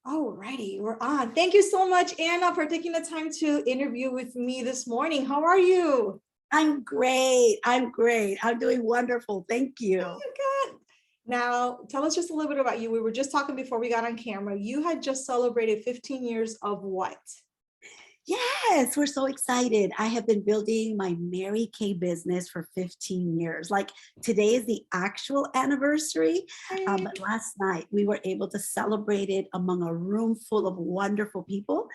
Alrighty, we're on. Thank you so much, Anna, for taking the time to interview with me this morning. How are you? I'm great. I'm great. I'm doing wonderful. Thank you. Oh, good. Now, tell us just a little bit about you. We were just talking before we got on camera. You had just celebrated 15 years of what? Yes, we're so excited. I have been building my Mary Kay business for 15 years. Like today is the actual anniversary. Hey. But last night we were able to celebrate it among a room full of wonderful people.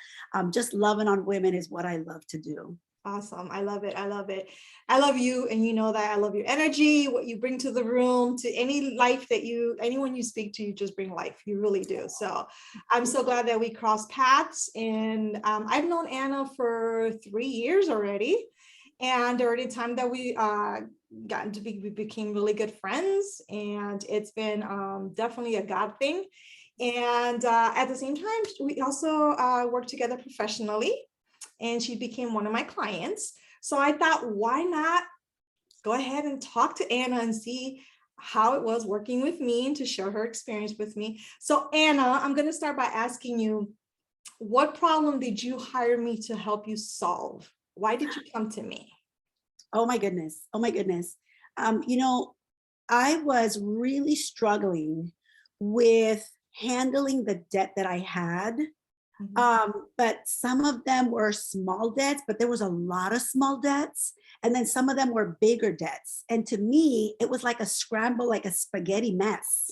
Just loving on women is what I love to do. Awesome. I love it. I love it. I love you. And you know that I love your energy, what you bring to the room, to any life that anyone you speak to, you just bring life. You really do. So I'm so glad that we crossed paths. And I've known Anna for 3 years already. And during the time that we became really good friends. And it's been definitely a God thing. And at the same time, we also work together professionally, and she became one of my clients. So I thought, why not go ahead and talk to Anna and see how it was working with me and to share her experience with me. So Anna, I'm going to start by asking you, what problem did you hire me to help you solve? Why did you come to me? Oh my goodness. Oh my goodness. You know, I was really struggling with handling the debt that I had. But some of them were small debts, but there was a lot of small debts. And then some of them were bigger debts. And to me, it was like a scramble, like a spaghetti mess.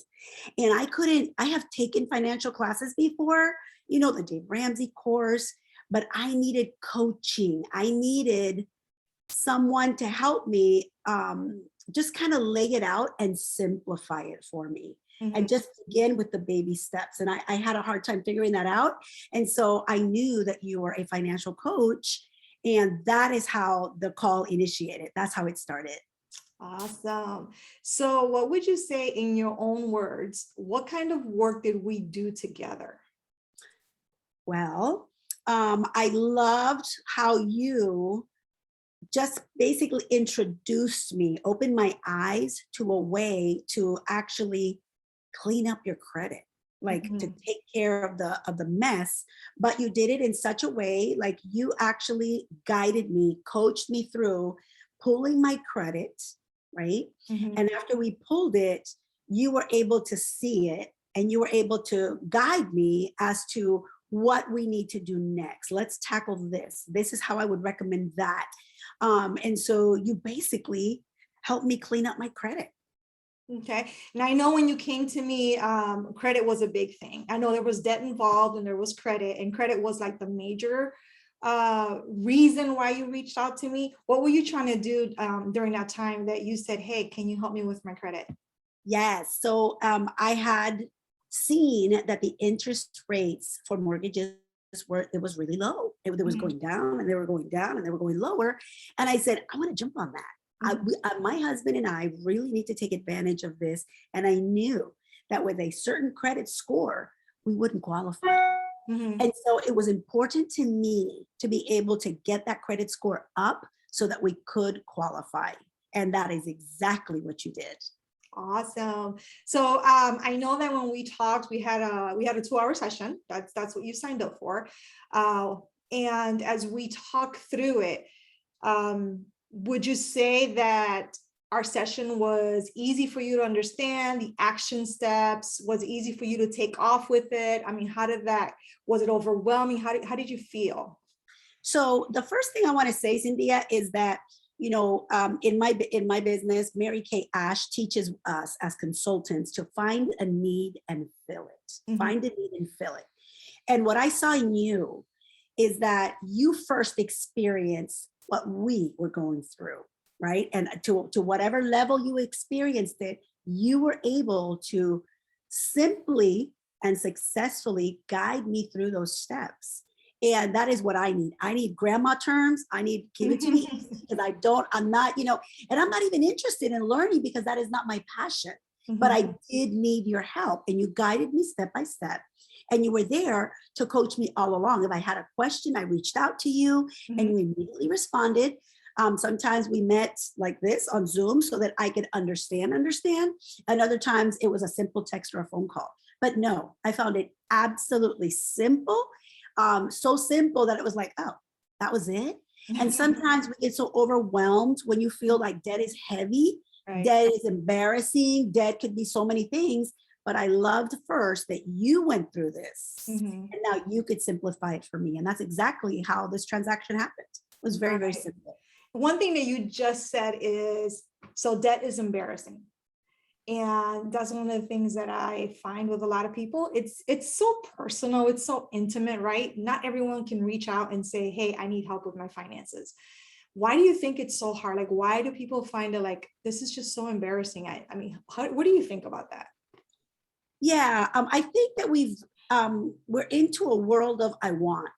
And I have taken financial classes before, the Dave Ramsey course, but I needed coaching. I needed someone to help me just kind of lay it out and simplify it for me. Mhm. And just begin with the baby steps. And I had a hard time figuring that out. And so I knew that you were a financial coach. And that is how the call initiated. That's how it started. Awesome. So what would you say in your own words? What kind of work did we do together? Well, I loved how you just basically introduced me, opened my eyes to a way to actually clean up your credit, like to Mhm. take care of the mess. But you did it in such a way, like you actually guided me, coached me through pulling my credit, right? Mhm. And after we pulled it, you were able to see it and you were able to guide me as to what we need to do next. Let's tackle this. This is how I would recommend that. And so you basically helped me clean up my credit. Okay. And I know when you came to me, credit was a big thing. I know there was debt involved and there was credit, and credit was like the major reason why you reached out to me. What were you trying to do during that time that you said, hey, can you help me with my credit? Yes. So I had seen that the interest rates for mortgages it was really low. It was Mhm. going down and they were going down and they were going lower. And I said, I want to jump on that. Mhm. My husband and I really need to take advantage of this. And I knew that with a certain credit score, we wouldn't qualify. Mhm. And so it was important to me to be able to get that credit score up so that we could qualify. And that is exactly what you did. Awesome. So I know that when we talked, we had a 2-hour session. That's what you signed up for. Uh, and as we talk through it, would you say that our session was easy for you to understand? The action steps was easy for you to take off with it? I mean, was it overwhelming? How did you feel? So the first thing I want to say, Cynthia, is that in my business, Mary Kay Ash teaches us as consultants to find a need and fill it. Mhm. Find a need and fill it. And what I saw in you is that you first experienced what we were going through, right? And to whatever level you experienced it, you were able to simply and successfully guide me through those steps. And that is what I need. I need grandma terms. I need give it to me easy because I'm not, and I'm not even interested in learning because that is not my passion. But Mhm. I did need your help and you guided me step by step. And you were there to coach me all along. If I had a question, I reached out to you and Mhm. you immediately responded. Sometimes we met like this on Zoom so that I could understand. And other times it was a simple text or a phone call. But no, I found it absolutely simple. So simple that it was like, oh, that was it. And sometimes we get so overwhelmed when you feel like debt is heavy, Right. debt is embarrassing, debt could be so many things. But I loved first that you went through this Mhm. and now you could simplify it for me. And that's exactly how this transaction happened. It was very, very Right. simple. One thing that you just said is, so debt is embarrassing. And that's one of the things that I find with a lot of people. It's so personal, it's so intimate, right? Not everyone can reach out and say, hey, I need help with my finances. Why do you think it's so hard? Like, why do people find it like this is just so embarrassing? I mean, what do you think about that? Yeah, I think that we're into a world of I want,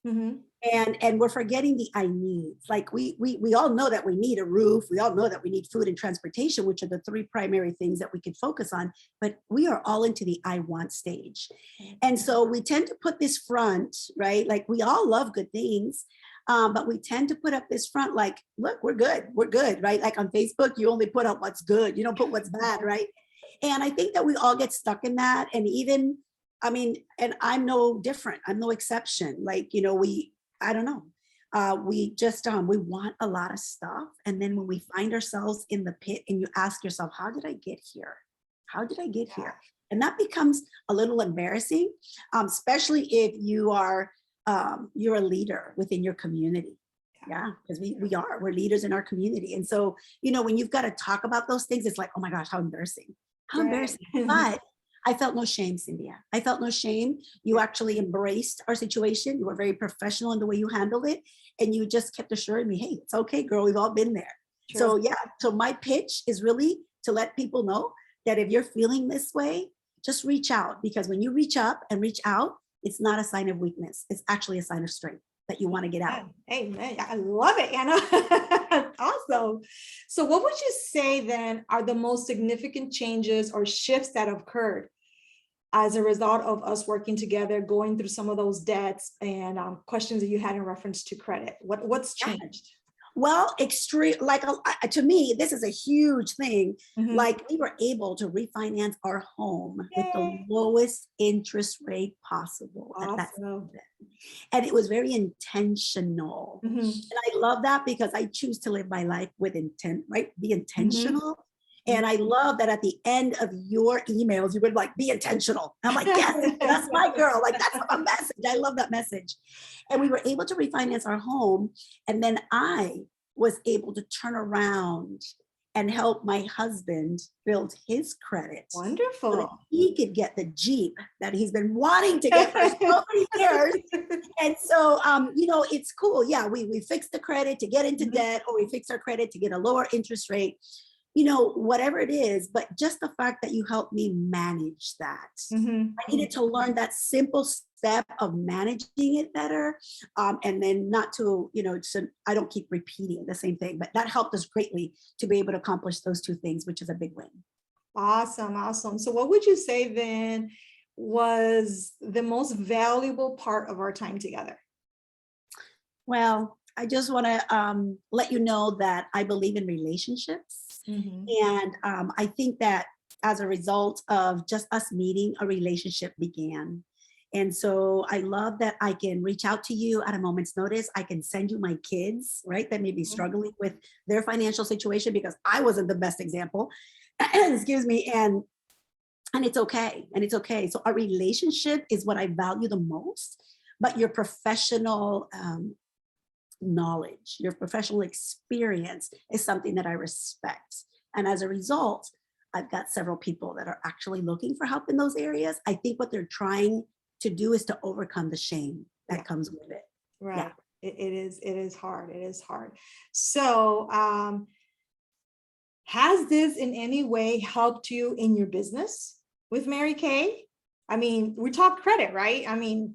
Hmm. and we're forgetting the I needs. Like we all know that we need a roof, we all know that we need food and transportation, which are the three primary things that we could focus on. But we are all into the I want stage, and so we tend to put this front, right? Like we all love good things. But we tend to put up this front like, look, we're good, right? Like on Facebook, you only put up what's good, you don't put what's bad, right? And I think that we all get stuck in that. And even, I mean, and I'm no different. I'm no exception. Like, I don't know. We just, we want a lot of stuff. And then when we find ourselves in the pit and you ask yourself, how did I get here? How did I get Yeah. here? And that becomes a little embarrassing, especially if you're a leader within your community. Yeah, because we're leaders in our community. And so, when you've got to talk about those things, it's like, oh my gosh, how embarrassing. How Right. embarrassing. But I felt no shame, Cynthia. I felt no shame. You actually embraced our situation. You were very professional in the way you handled it. And you just kept assuring me, hey, it's okay, girl. We've all been there. True. So, yeah. So, my pitch is really to let people know that if you're feeling this way, just reach out, because when you reach up and reach out, it's not a sign of weakness. It's actually a sign of strength that you want to get out. Amen. I love it, Anna. Awesome. So, what would you say then are the most significant changes or shifts that have occurred as a result of us working together, going through some of those debts and questions that you had in reference to credit? What's changed? Well, extreme, like to me, this is a huge thing. Mhm. Like we were able to refinance our home with the Yay. lowest interest rate possible at that Awesome. season. And it was very intentional. Mhm. And I love that because I choose to live my life with intent, right? Be Mhm. intentional. And I love that at the end of your emails, you would like, be intentional. And I'm like, yes, that's my girl. Like, that's a message. I love that message. And we were able to refinance our home. And then I was able to turn around and help my husband build his credit so that Wonderful. he could get the Jeep that he's been wanting to get for so many years. And so, it's cool. Yeah, we fixed the credit to get into Mhm. debt, or we fixed our credit to get a lower interest rate, whatever it is. But just the fact that you helped me manage that. Mhm. I needed to learn that simple step of managing it better. And then not to, so I don't keep repeating the same thing, but that helped us greatly to be able to accomplish those two things, which is a big win. Awesome, awesome. So, what would you say then was the most valuable part of our time together? Well, I just want to let you know that I believe in relationships. Mhm. And I think that as a result of just us meeting, a relationship began. And so I love that I can reach out to you at a moment's notice. I can send you my kids, right, that may be Mhm. struggling with their financial situation, because I wasn't the best example. Excuse me. And it's okay. And it's okay. So our relationship is what I value the most. But your professional knowledge, your professional experience is something that I respect. And as a result, I've got several people that are actually looking for help in those areas. I think what they're trying to do is to overcome the shame Yeah, that comes with it. Yeah. right. It is hard. It is hard. So, has this in any way helped you in your business with Mary Kay? I mean, we talk credit, right? I mean,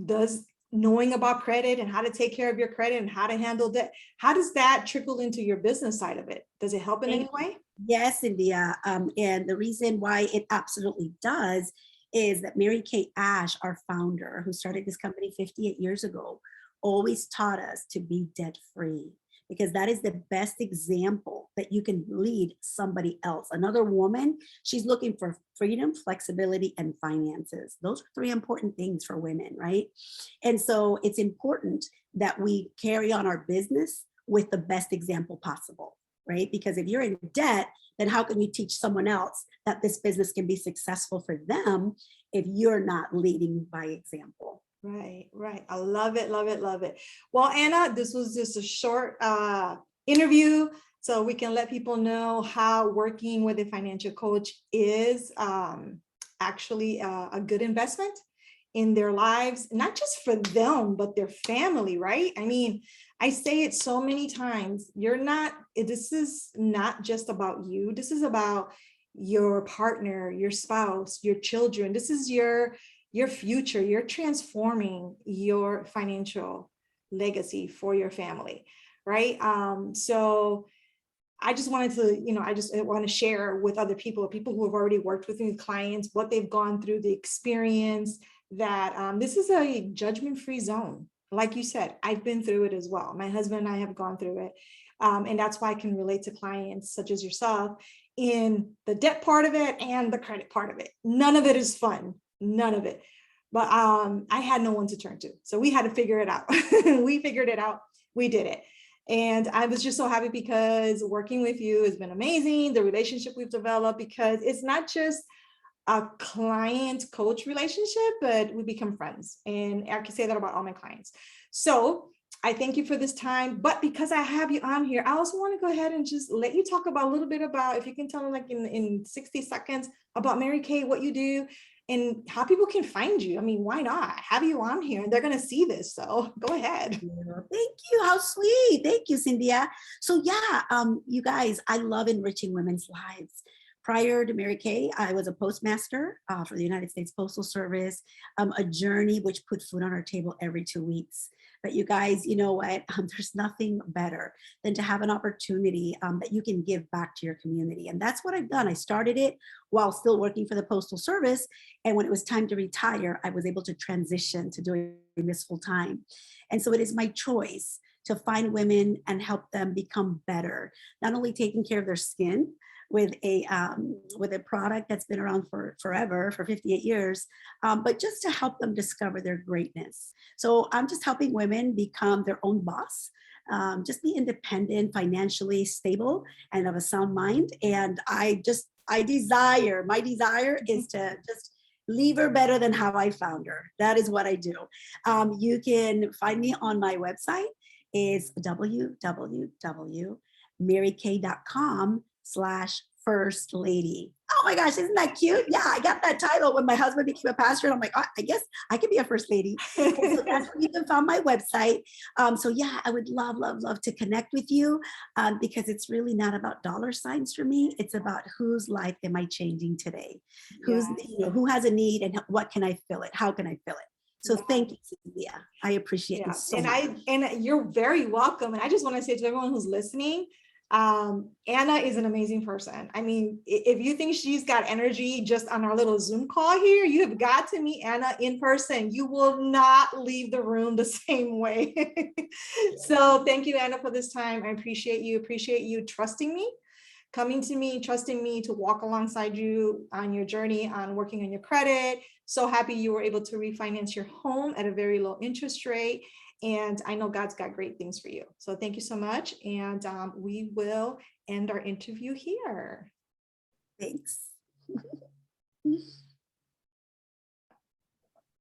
does knowing about credit and how to take care of your credit and how to handle debt, how does that trickle into your business side of it? Does it help in Thank any you. way? Yes, India. And the reason why it absolutely does is that Mary Kay Ash, our founder, who started this company 58 years ago, always taught us to be debt free, because that is the best example that you can lead somebody else. Another woman, she's looking for freedom, flexibility, and finances. Those are three important things for women, right? And so it's important that we carry on our business with the best example possible, right? Because if you're in debt, then how can you teach someone else that this business can be successful for them if you're not leading by example? Right, right. I love it, love it, love it. Well, Anna, this was just a short interview so we can let people know how working with a financial coach is actually a good investment in their lives, not just for them, but their family, right? I mean, I say it so many times, this is not just about you. This is about your partner, your spouse, your children. This is your future. You're transforming your financial legacy for your family, right? So I just wanted to, I just want to share with other people who have already worked with me, clients, what they've gone through, the experience, that this is a judgment-free zone. Like you said, I've been through it as well. My husband and I have gone through it. And that's why I can relate to clients such as yourself in the debt part of it and the credit part of it. None of it is fun, none of it. But I had no one to turn to. So we had to figure it out. We figured it out. We did it. And I was just so happy because working with you has been amazing. The relationship we've developed, because it's not just a client coach relationship, but we become friends. And I can say that about all my clients. So I thank you for this time. But because I have you on here, I also want to go ahead and just let you talk about a little bit about, if you can tell me like in 60 seconds about Mary Kay, what you do and how people can find you. I mean, why not have you on here? And they're going to see this. So go ahead. Thank you. How sweet. Thank you, Cynthia. So yeah, you guys, I love enriching women's lives. Prior to Mary Kay, I was a postmaster for the United States Postal Service, a journey which put food on our table every 2 weeks. But you guys, you know what? There's nothing better than to have an opportunity that you can give back to your community. And that's what I've done. I started it while still working for the Postal Service. And when it was time to retire, I was able to transition to doing this full time. And so it is my choice to find women and help them become better, not only taking care of their skin with a product that's been around for forever, for 58 years, but just to help them discover their greatness. So I'm just helping women become their own boss, just be independent, financially stable, and of a sound mind. And my desire is to just leave her better than how I found her. That is what I do. You can find me on my website. Is www.marykay.com/first lady. Oh my gosh, isn't that cute? Yeah, I got that title when my husband became a pastor, and I'm like, oh, I guess I could be a first lady. And so that's where you can find my website. So yeah, I would love, love, love to connect with you because it's really not about dollar signs for me. It's about whose life am I changing today? Yes. Who has a need and what can I fill it? How can I fill it? So Yeah. thank you, Cynthia. I appreciate it so much. And you're very welcome. And I just want to say to everyone who's listening, Anna is an amazing person. I mean, if you think she's got energy just on our little Zoom call here, you have got to meet Anna in person. You will not leave the room the same way. So thank you, Anna, for this time. I appreciate you trusting me, coming to me, trusting me to walk alongside you on your journey on working on your credit. So happy you were able to refinance your home at a very low interest rate. And I know God's got great things for you. So thank you so much. And we will end our interview here. Thanks.